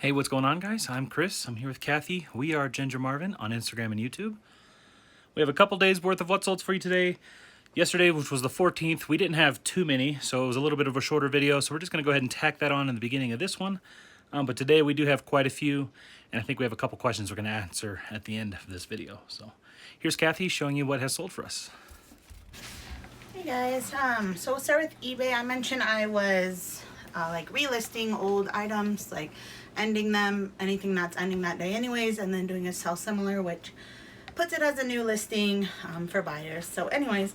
Hey, what's going on, guys? I'm Chris. I'm here with Kathy. We are Ginger Marvin on Instagram and YouTube. We have a couple days worth of what sold for you today. Yesterday, which was the 14th, we didn't have too many, so it was a little bit of a shorter video, so we're just going to go ahead and tack that on in the beginning of this one. But today we do have quite a few, and I think we have a couple questions we're going to answer at the end of this video. So here's Kathy showing you what has sold for us. Hey guys, so we'll start with eBay. I mentioned I was like relisting old items, like ending them, anything that's ending that day anyways, and then doing a sell similar, which puts it as a new listing for buyers. So anyways,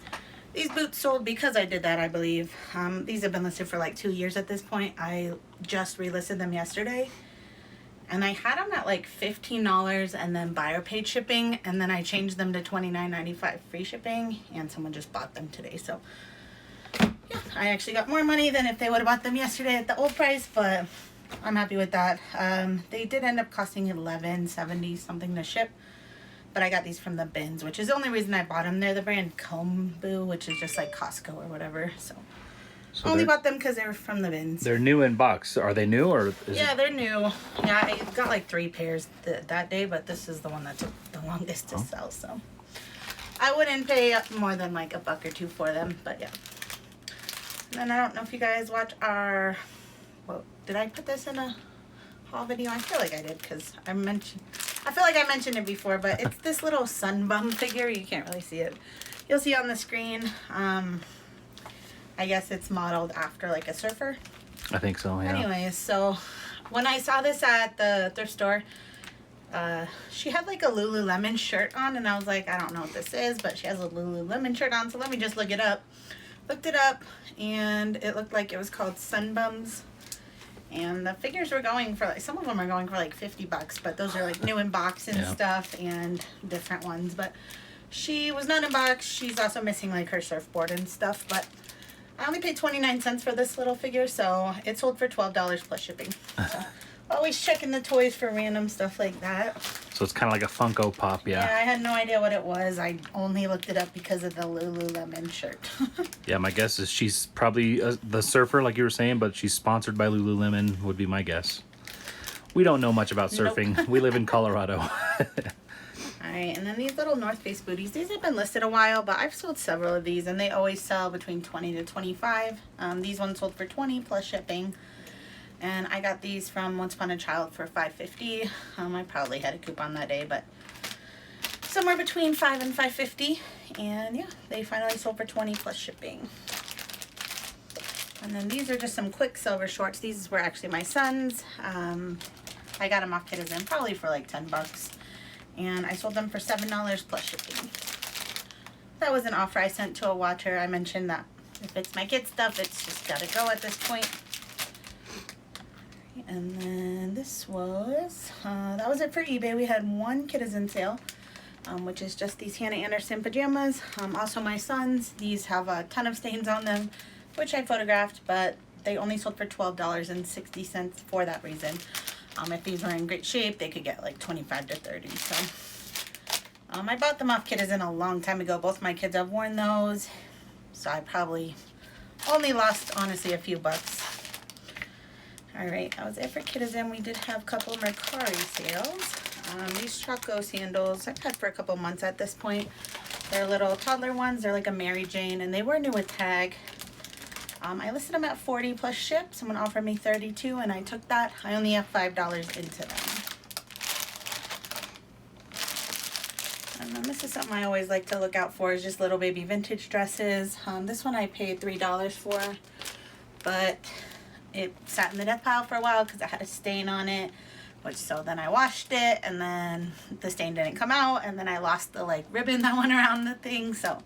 these boots sold because I did that, I believe. These have been listed for like 2 years at this point. I just relisted them yesterday, and I had them at like $15 and then buyer paid shipping, and then I changed them to $29.95 free shipping, and someone just bought them today. So yeah, I actually got more money than if they would have bought them yesterday at the old price, but I'm happy with that. They did end up costing $11.70 something to ship, but I got these from the bins, which is the only reason I bought them. They're the brand Kombu, which is just like Costco or whatever. So only bought them because they were from the bins. They're new in box. Are they new or? Yeah, they're new. Yeah, I got like 3 pairs that day, but this is the one that took the longest to sell. So I wouldn't pay more than like $1 or $2 for them, but yeah. And then I don't know if you guys watch our, well, did I put this in a haul video? I feel like I did, because I feel like I mentioned it before, but it's this little sun bum figure. You can't really see it. You'll see on the screen. I guess it's modeled after like a surfer. I think so, yeah. Anyways, so when I saw this at the thrift store, she had like a Lululemon shirt on, and I was like, I don't know what this is, but she has a Lululemon shirt on, so let me just look it up. Looked it up, and it looked like it was called Sunbums, and the figures were going for like, some of them are going for like $50, but those are like new in box and stuff, and different ones. But she was not in box. She's also missing like her surfboard and stuff, but I only paid 29 cents for this little figure, so it sold for $12 plus shipping. So always checking the toys for random stuff like that. So it's kind of like a Funko Pop, yeah. Yeah, I had no idea what it was. I only looked it up because of the Lululemon shirt. Yeah, my guess is she's probably the surfer, like you were saying, but she's sponsored by Lululemon, would be my guess. We don't know much about surfing. Nope. We live in Colorado. Alright, and then these little North Face booties. These have been listed a while, but I've sold several of these, and they always sell between 20 to 25. These ones sold for 20 plus shipping. And I got these from Once Upon a Child for $5.50. I probably had a coupon that day, but somewhere between $5 and $5.50. And yeah, they finally sold for 20 plus shipping. And then these are just some quick silver shorts. These were actually my son's. I got them off Kitizen probably for like $10. And I sold them for $7 plus shipping. That was an offer I sent to a watcher. I mentioned that if it's my kid stuff, it's just gotta go at this point. And then this was, that was it for eBay. We had one Kitizen sale, which is just these Hannah Anderson pajamas. Also my son's. These have a ton of stains on them, which I photographed, but they only sold for $12.60 for that reason. If these were in great shape, they could get like 25 to 30. So I bought them off Kitizen a long time ago. Both my kids have worn those, so I probably only lost, honestly, a few bucks. Alright, that was it for Kitizen. We did have a couple Mercari sales. These Choco sandals I've had for a couple months at this point. They're little toddler ones. They're like a Mary Jane, and they were new with tag. I listed them at 40 plus ship. Someone offered me 32, and I took that. I only have $5 into them. And then this is something I always like to look out for, is just little baby vintage dresses. This one I paid $3 for, but it sat in the death pile for a while because it had a stain on it, so then I washed it, and then the stain didn't come out, and then I lost the like ribbon that went around the thing. So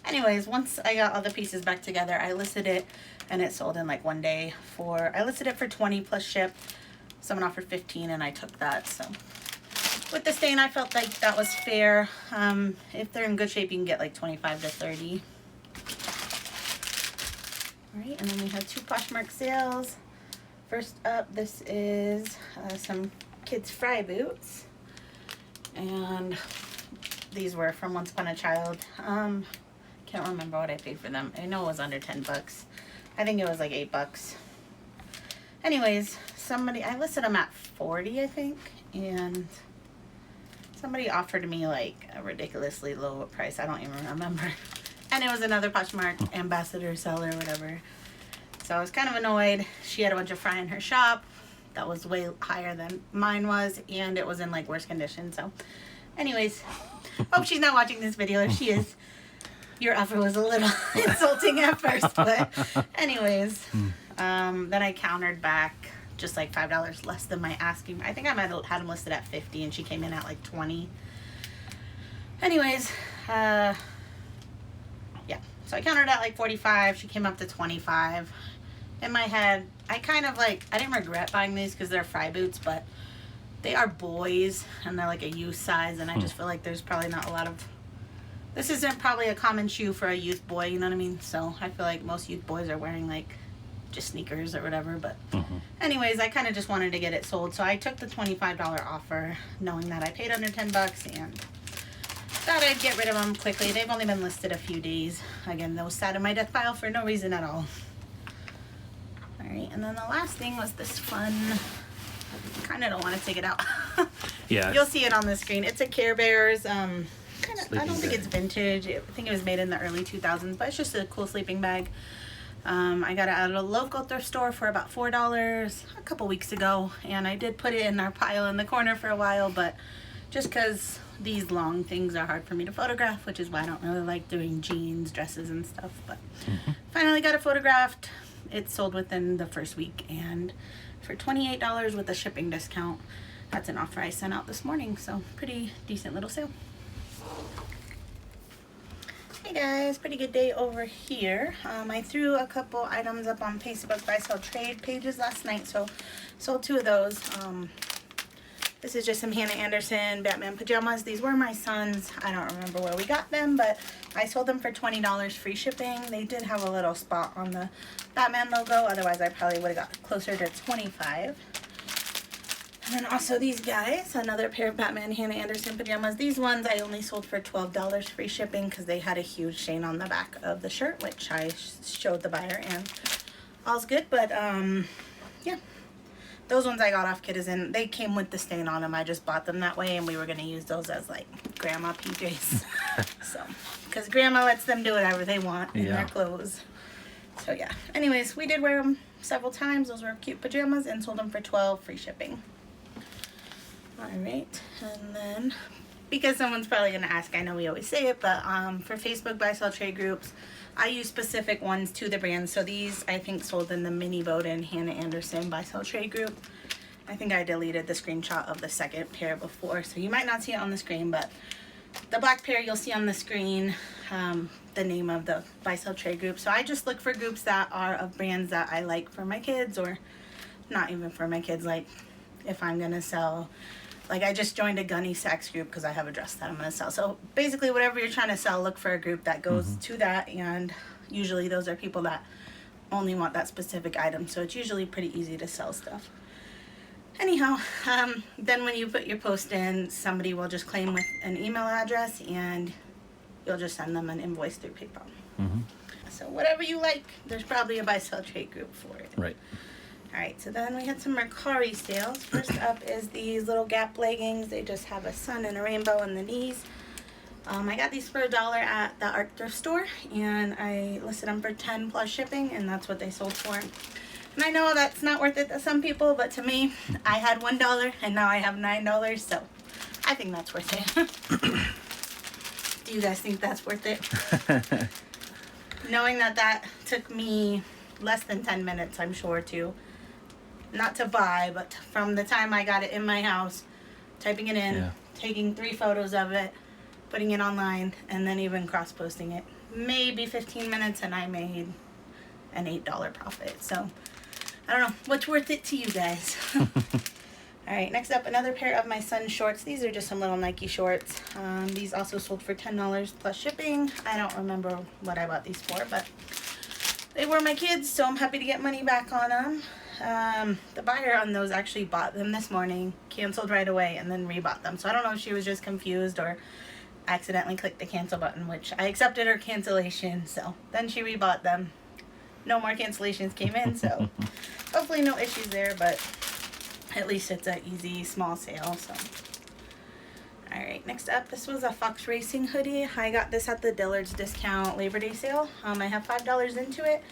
anyways, once I got all the pieces back together, I listed it, and it sold in like one day I listed it for 20 plus ship. Someone offered 15, and I took that. So with the stain, I felt like that was fair. If they're in good shape, you can get like 25 to 30. Alright, and then we had 2 Poshmark sales. First up, this is some kids' fry boots. And these were from Once Upon a Child. Can't remember what I paid for them. I know it was under $10. I think it was like $8. Anyways, somebody, I listed them at 40, I think, and somebody offered me like a ridiculously low price. I don't even remember. And it was another Poshmark ambassador seller or whatever. So I was kind of annoyed. She had a bunch of fry in her shop that was way higher than mine was, and it was in like worse condition. So anyways, hope she's not watching this video. If she is, your offer was a little insulting at first, but anyways, then I countered back just like $5 less than my asking. I think I might have had them listed at 50 and she came in at like 20. Anyways, yeah, so I countered at like 45. She came up to 25. In my head, I kind of like, I didn't regret buying these because they're fry boots, but they are boys and they're like a youth size, and I just feel like there's probably not a lot of, this isn't probably a common shoe for a youth boy, you know what I mean? So I feel like most youth boys are wearing like just sneakers or whatever, but anyways, I kind of just wanted to get it sold, so I took the $25 offer knowing that I paid under 10 bucks and thought I'd get rid of them quickly. They've only been listed a few days. Again, those sat in my death pile for no reason at all. Alright, and then the last thing was this fun, I kind of don't want to take it out. Yeah. You'll see it on the screen. It's a Care Bears, I don't think bag. it's vintage. I think it was made in the early 2000s, but it's just a cool sleeping bag. I got it at a local thrift store for about $4 a couple weeks ago, and I did put it in our pile in the corner for a while, but just because these long things are hard for me to photograph, which is why I don't really like doing jeans, dresses, and stuff, but finally got it photographed. It sold within the first week, and for $28 with a shipping discount. That's an offer I sent out this morning, so pretty decent little sale. Hey guys, pretty good day over here. I threw a couple items up on Facebook buy sell trade pages last night, so sold 2 of those. This is just some Hannah Anderson Batman pajamas. These were my son's. I don't remember where we got them, but I sold them for $20 free shipping. They did have a little spot on the Batman logo, otherwise I probably would have got closer to $25. And then also these guys, another pair of Batman Hannah Anderson pajamas. These ones I only sold for $12 free shipping because they had a huge stain on the back of the shirt, which I showed the buyer, and all's good. But yeah, those ones I got off Kitizen. They came with the stain on them. I just bought them that way, and we were going to use those as like grandma PJs. So, because grandma lets them do whatever they want in their clothes. So yeah, anyways, we did wear them several times. Those were cute pajamas, and sold them for $12 free shipping. Alright, and then, because someone's probably going to ask, I know we always say it, but for Facebook buy sell trade groups, I use specific ones to the brand. So these, I think, sold in the Mini Bowden Hannah Anderson buy sell trade group. I think I deleted the screenshot of the second pair before, so you might not see it on the screen, but the black pair you'll see on the screen, the name of the buy sell trade group. So I just look for groups that are of brands that I like for my kids, or not even for my kids, like if I'm going to sell. Like, I just joined a Gunny Sacks group because I have a dress that I'm going to sell. So, basically, whatever you're trying to sell, look for a group that goes to that. And usually those are people that only want that specific item. So, it's usually pretty easy to sell stuff. Anyhow, then when you put your post in, somebody will just claim with an email address, and you'll just send them an invoice through PayPal. So, whatever you like, there's probably a buy-sell trade group for it. Right. Alright, so then we had some Mercari sales. First up is these little Gap leggings. They just have a sun and a rainbow on the knees. I got these for $1 at the Art Thrift Store, and I listed them for $10 plus shipping, and that's what they sold for. And I know that's not worth it to some people, but to me, I had $1 and now I have $9, so I think that's worth it. Do you guys think that's worth it? Knowing that took me less than 10 minutes, I'm sure, not to buy, but from the time I got it in my house, typing it in, taking 3 photos of it, putting it online, and then even cross-posting it. Maybe 15 minutes, and I made an $8 profit. So, I don't know. What's worth it to you guys? Alright, next up, another pair of my son's shorts. These are just some little Nike shorts. These also sold for $10 plus shipping. I don't remember what I bought these for, but they were my kids', so I'm happy to get money back on them. The buyer on those actually bought them this morning, canceled right away, and then rebought them. So I don't know if she was just confused or accidentally clicked the cancel button, which I accepted her cancellation. So then she rebought them. No more cancellations came in, so hopefully no issues there, but at least it's an easy small sale. So alright, next up, this was a Fox Racing hoodie. I got this at the Dillard's discount Labor Day sale. I have $5 into it.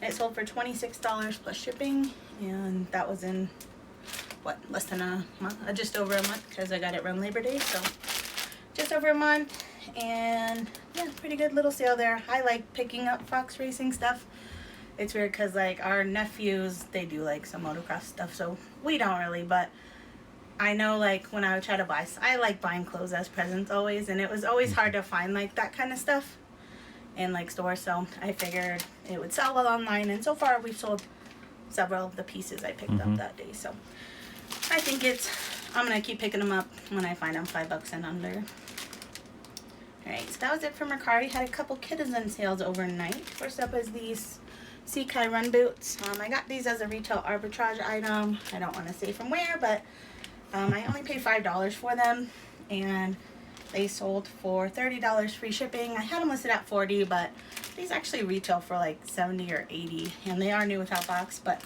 It sold for $26 plus shipping, and that was in what, less than a month, just over a month, because I got it around Labor Day, so just over a month. And yeah, pretty good little sale there. I like picking up Fox Racing stuff. It's weird because like our nephews, they do like some motocross stuff, so we don't really, but I know like when I would try to buy, I like buying clothes as presents always, and it was always hard to find like that kind of stuff in like stores, so I figured it would sell well online, and so far we've sold several of the pieces I picked up that day, so I think I'm gonna keep picking them up when I find them $5 and under. Alright, so that was it for Mercari. Had a couple Kitizen sales overnight. First up is these Sikai Run Boots. I got these as a retail arbitrage item. I don't want to say from where, but I only paid $5 for them, and they sold for $30 free shipping. I had them listed at $40, but these actually retail for like $70 or $80, and they are new without box, but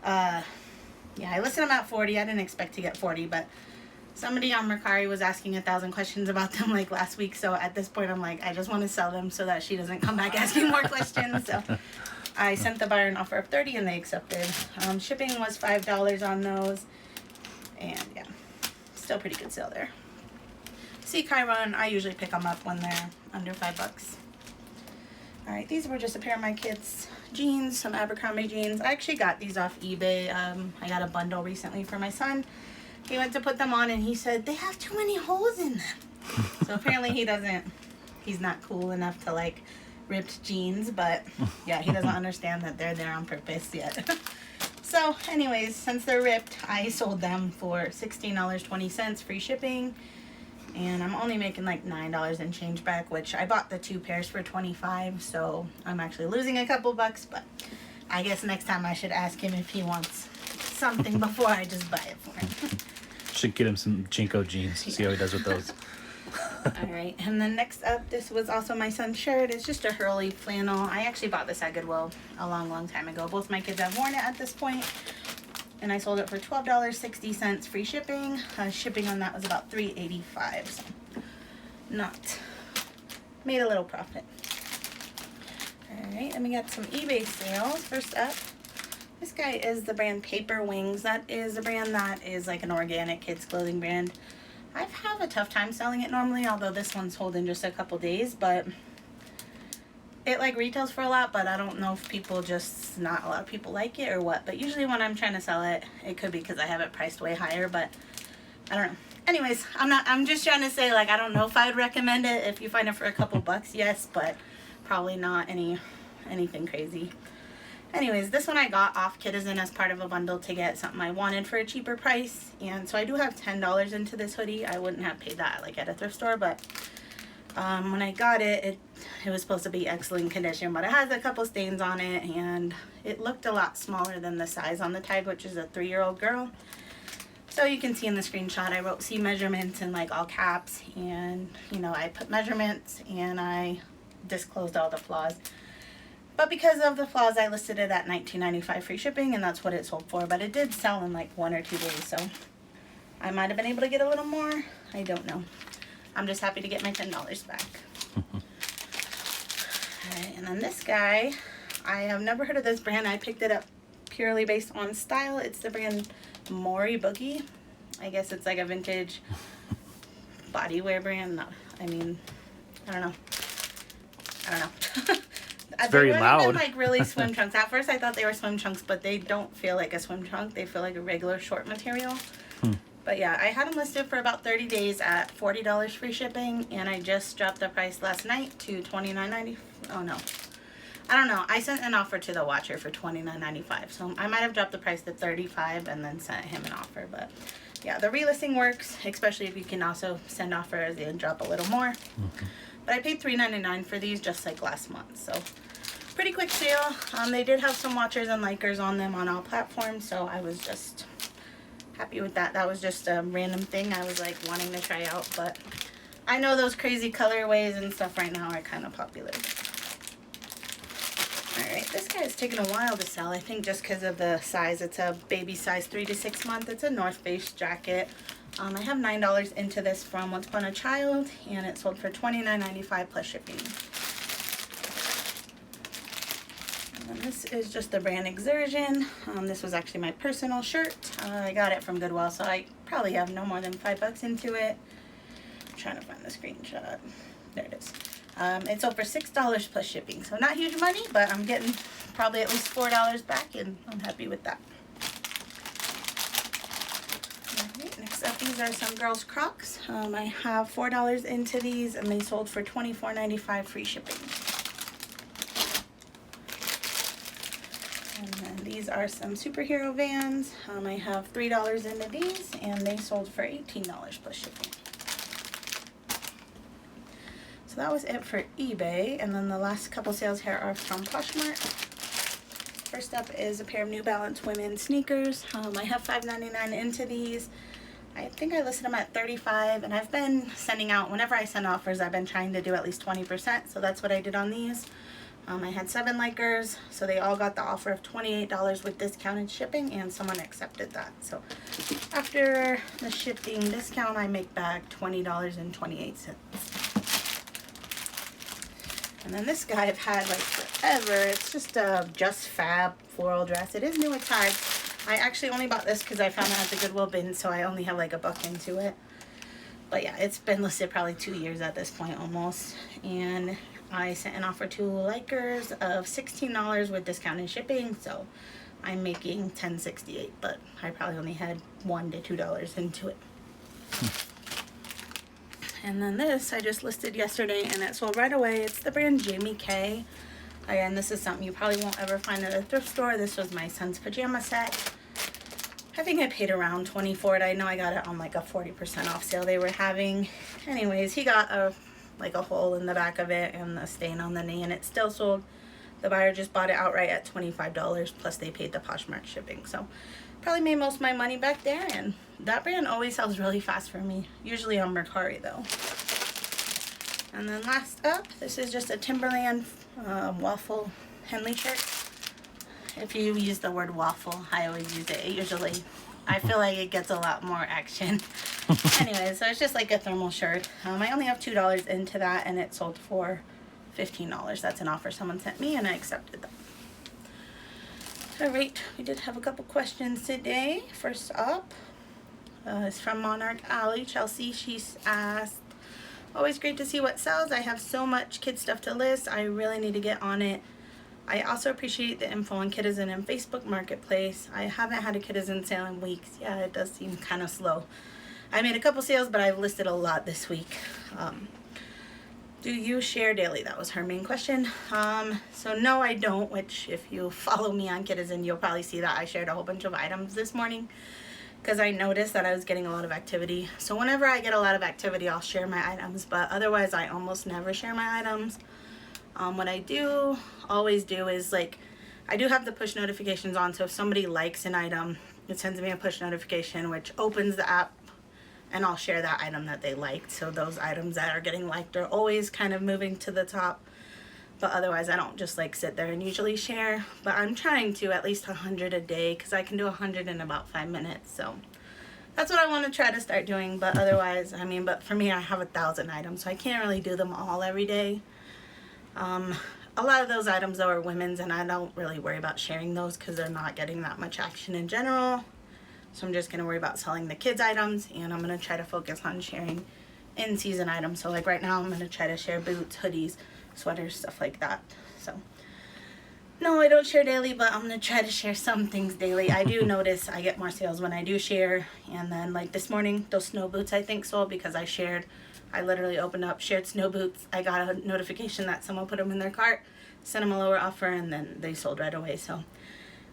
yeah, I listed them at $40. I didn't expect to get $40, but somebody on Mercari was asking 1,000 questions about them like last week, so at this point I'm like, I just want to sell them so that she doesn't come back asking more questions. So I sent the buyer an offer of $30 and they accepted. Shipping was $5 on those, and yeah, still pretty good sale there. Sikai Run, I usually pick them up when they're under $5. Alright, these were just a pair of my kids' jeans, some Abercrombie jeans. I actually got these off eBay. I got a bundle recently for my son. He went to put them on and he said, they have too many holes in them. So apparently he's not cool enough to like ripped jeans, but yeah, he doesn't understand that they're there on purpose yet. So anyways, since they're ripped, I sold them for $16.20 free shipping. And I'm only making like $9 and change back, which I bought the 2 pairs for $25, so I'm actually losing a couple bucks, but I guess next time I should ask him if he wants something before I just buy it for him. Should get him some Jinko jeans, see how he does with those. Alright, and then next up, this was also my son's shirt. It's just a Hurley Flannel. I actually bought this at Goodwill a long time ago. Both my kids have worn it at this point. And I sold it for $12.60 free shipping. Shipping on that was about $3.85, so not made a little profit. Alright, and we got some eBay sales. First up, this guy is the brand Paper Wings. That is a brand that is like an organic kids clothing brand. I have a tough time selling it normally, although this one's holding just a couple days, but it like retails for a lot, but I don't know if not a lot of people like it or what. But usually when I'm trying to sell it, it could be because I have it priced way higher, but I don't know. Anyways, I'm just trying to say, like, I don't know if I'd recommend it. If you find it for a couple bucks, yes, but probably not anything crazy. Anyways, this one I got off Kitizen as part of a bundle to get something I wanted for a cheaper price. And so I do have $10 into this hoodie. I wouldn't have paid that like at a thrift store, but when I got it, it was supposed to be excellent condition, but it has a couple stains on it, and it looked a lot smaller than the size on the tag, which is a 3-year-old girl. So you can see in the screenshot, I wrote C measurements in like all caps, and you know, I put measurements and I disclosed all the flaws. But because of the flaws, I listed it at $19.95 free shipping, and that's what it sold for. But it did sell in like 1 or 2 days, so I might have been able to get a little more. I don't know. I'm just happy to get my $10 back. Alright, and then this guy, I have never heard of this brand. I picked it up purely based on style. It's the brand Mori Boogie. I guess it's like a vintage bodywear brand. No, I mean, I don't know. It's very loud. Them, like really swim trunks. At first I thought they were swim trunks, but they don't feel like a swim trunk. They feel like a regular short material. But yeah, I had them listed for about 30 days at $40 free shipping, and I just dropped the price last night to $29.90. Oh no, I don't know. I sent an offer to the watcher for $29.95, so I might have dropped the price to $35 and then sent him an offer. But yeah, the relisting works, especially if you can also send offers and drop a little more. But I paid $3.99 for these just like last month, so pretty quick sale. They did have some watchers and likers on them on all platforms, so I was just happy with that. That was just a random thing I was like wanting to try out, but I know those crazy colorways and stuff right now are kind of popular. Alright, this guy's taken a while to sell, I think just because of the size. It's a baby size 3 to 6 month. It's a North Face jacket. I have $9 into this from Once Upon a Child, and it sold for $29.95 plus shipping. And this is just the brand Exertion. This was actually my personal shirt. I got it from Goodwill, so I probably have no more than $5 into it. I'm trying to find the screenshot. There it is. It sold for $6 plus shipping, so not huge money, but I'm getting probably at least $4 back, and I'm happy with that. Alright, next up, these are some girls' Crocs. I have $4 into these, and they sold for $24.95 free shipping. And then these are some superhero Vans. I have $3 into these, and they sold for $18 plus shipping. So that was it for eBay, and then the last couple sales here are from Poshmark. First up is a pair of New Balance women's sneakers. I have $5.99 into these. I think I listed them at $35, and I've been sending out, whenever I send offers, I've been trying to do at least 20%, so that's what I did on these. I had 7 likers, so they all got the offer of $28 with discounted shipping, and someone accepted that. So after the shipping discount, I make back $20.28. And then this guy I've had like forever. It's just a Just Fab floral dress. It is new at tags. I actually only bought this because I found it at the Goodwill bin, so I only have like $1 into it. But yeah, it's been listed probably 2 years at this point almost. And I sent an offer to likers of $16 with discounted shipping, so I'm making $10.68, but I probably only had $1 to $2 into it. And then this I just listed yesterday, and it sold right away. It's the brand Jamie K. Again, this is something you probably won't ever find at a thrift store. This was my son's pajama set. I think I paid around $20 for it. I know I got it on like a 40% off sale they were having. Anyways, he got a hole in the back of it and a stain on the knee, and it still sold. The buyer just bought it outright at $25, plus they paid the Poshmark shipping. So probably made most of my money back there, and that brand always sells really fast for me. Usually on Mercari though. And then last up, this is just a Timberland waffle Henley shirt. If you use the word waffle, I always use it. Usually, I feel like it gets a lot more action. Anyway, so it's just like a thermal shirt. I only have $2 into that, and it sold for $15. That's an offer someone sent me, and I accepted that. Alright, we did have a couple questions today. First up is from Monarch Alley, Chelsea. She's asked, always great to see what sells. I have so much kid stuff to list. I really need to get on it. I also appreciate the info on Kitizen and Facebook Marketplace. I haven't had a Kitizen sale in weeks. Yeah, it does seem kind of slow. I made a couple sales, but I've listed a lot this week. Do you share daily? That was her main question. So no, I don't, which if you follow me on Kitizen, you'll probably see that I shared a whole bunch of items this morning because I noticed that I was getting a lot of activity. So whenever I get a lot of activity, I'll share my items, but otherwise I almost never share my items. What I do always do is like, I do have the push notifications on, so if somebody likes an item, it sends me a push notification which opens the app, and I'll share that item that they liked. So those items that are getting liked are always kind of moving to the top, but otherwise I don't just like sit there and usually share. But I'm trying to at least 100 a day because I can do 100 in about 5 minutes, so that's what I want to try to start doing. But otherwise, I mean, but for me, I have 1,000 items, so I can't really do them all every day. A lot of those items though are women's, and I don't really worry about sharing those because they're not getting that much action in general. So I'm just going to worry about selling the kids items, and I'm going to try to focus on sharing in-season items. So like right now I'm going to try to share boots, hoodies, sweaters, stuff like that. So no, I don't share daily, but I'm going to try to share some things daily. I do notice I get more sales when I do share. And then like this morning, those snow boots I think sold because I shared. I literally opened up, shared snow boots. I got a notification that someone put them in their cart, sent them a lower offer, and then they sold right away. So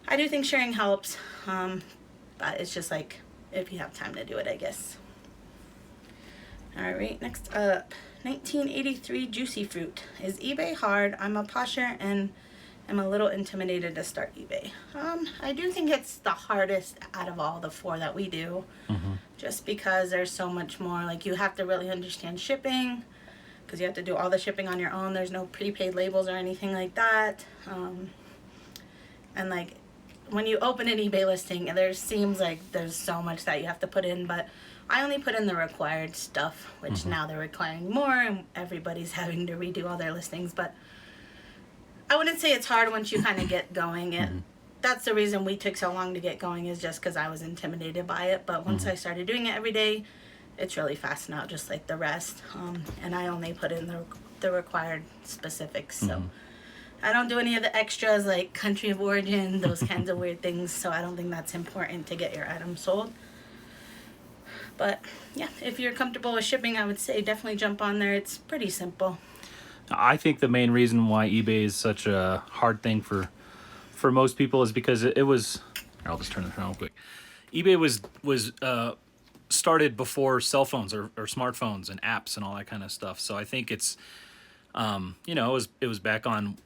I do think sharing helps. But it's just like if you have time to do it, I guess. Alright, next up, 1983 Juicy Fruit. Is eBay hard? I'm a posher and am a little intimidated to start eBay. I do think it's the hardest out of all the 4 that we do. Just because there's so much more. Like you have to really understand shipping because you have to do all the shipping on your own. There's no prepaid labels or anything like that. And like when you open an eBay listing, there seems like there's so much that you have to put in, but I only put in the required stuff, which now they're requiring more and everybody's having to redo all their listings. But I wouldn't say it's hard once you kind of get going. That's the reason we took so long to get going, is just because I was intimidated by it. But once I started doing it every day, it's really fast now, just like the rest. And I only put in the required specifics. So I don't do any of the extras like country of origin, those kinds of weird things. So I don't think that's important to get your item sold. But yeah, if you're comfortable with shipping, I would say definitely jump on there. It's pretty simple. I think the main reason why eBay is such a hard thing for most people is because it was. I'll just turn this around real quick. eBay was started before cell phones or smartphones and apps and all that kind of stuff. So I think it's, you know, it was back on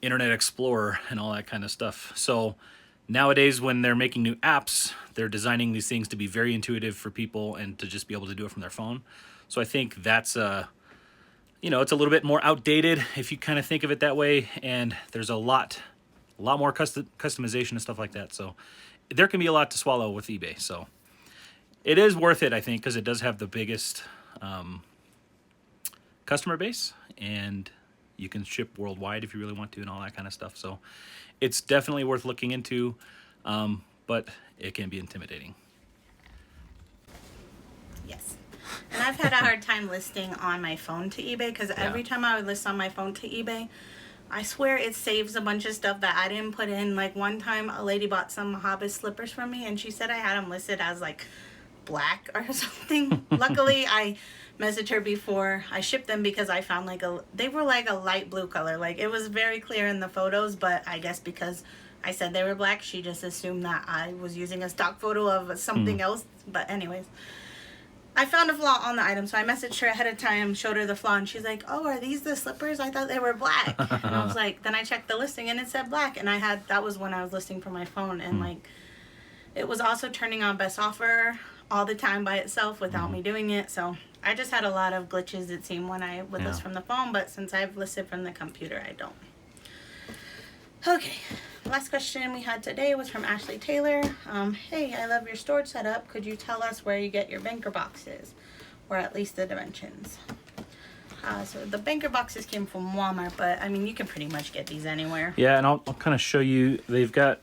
Internet Explorer and all that kind of stuff. So nowadays, when they're making new apps, they're designing these things to be very intuitive for people and to just be able to do it from their phone. So I think that's you know, it's a little bit more outdated if you kind of think of it that way. And there's a lot more customization and stuff like that. So there can be a lot to swallow with eBay. So it is worth it, I think, because it does have the biggest customer base, and you can ship worldwide if you really want to and all that kind of stuff. So it's definitely worth looking into, but it can be intimidating. Yes. And I've had a hard time listing on my phone to eBay, because every time I would list on my phone to eBay, I swear it saves a bunch of stuff that I didn't put in. Like one time a lady bought some Hobbit slippers from me, and she said I had them listed as like black or something. Luckily, I messaged her before I shipped them, because I found they were like a light blue color. Like it was very clear in the photos, but I guess because I said they were black, she just assumed that I was using a stock photo of something else. But anyways, I found a flaw on the item, so I messaged her ahead of time, showed her the flaw, and she's like, "Oh, are these the slippers? I thought they were black." And I was like, then I checked the listing and it said black, and that was when I was listing for my phone, and like it was also turning on best offer all the time by itself without me doing it. So I just had a lot of glitches, it seemed, when I would list from the phone, but since I've listed from the computer, I don't. Okay, last question we had today was from Ashley Taylor. Hey, I love your storage setup. Could you tell us where you get your banker boxes, or at least the dimensions? So the banker boxes came from Walmart, but I mean, you can pretty much get these anywhere. Yeah, and I'll kind of show you. They've got,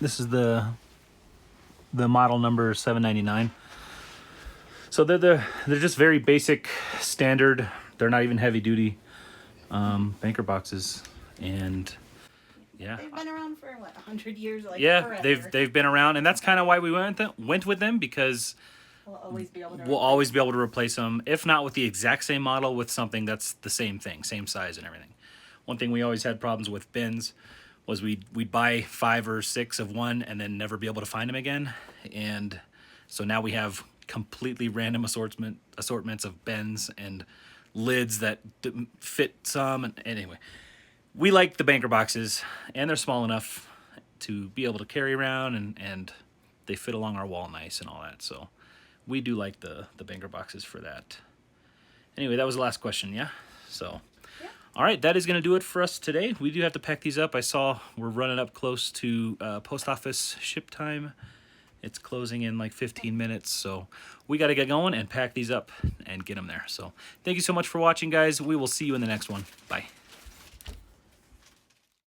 this is the model number 799. So they're just very basic, standard. They're not even heavy duty banker boxes, and yeah, They've been around for what, 100 years? Like yeah, forever. they've been around, and that's kind of why we went with them, because We'll always be able to. we'll always be able to replace them, if not with the exact same model, with something that's the same thing, same size and everything. One thing we always had problems with bins was we'd buy 5 or 6 of one and then never be able to find them again, and so now we have completely random assortments of bins and lids that fit some. And anyway, we like the banker boxes, and they're small enough to be able to carry around, and they fit along our wall nice and all that. So we do like the banker boxes for that. Anyway, that was the last question, yeah? So, all right, that is going to do it for us today. We do have to pack these up. I saw we're running up close to post office ship time. It's closing in like 15 minutes, so we got to get going and pack these up and get them there. So thank you so much for watching, guys. We will see you in the next one. Bye.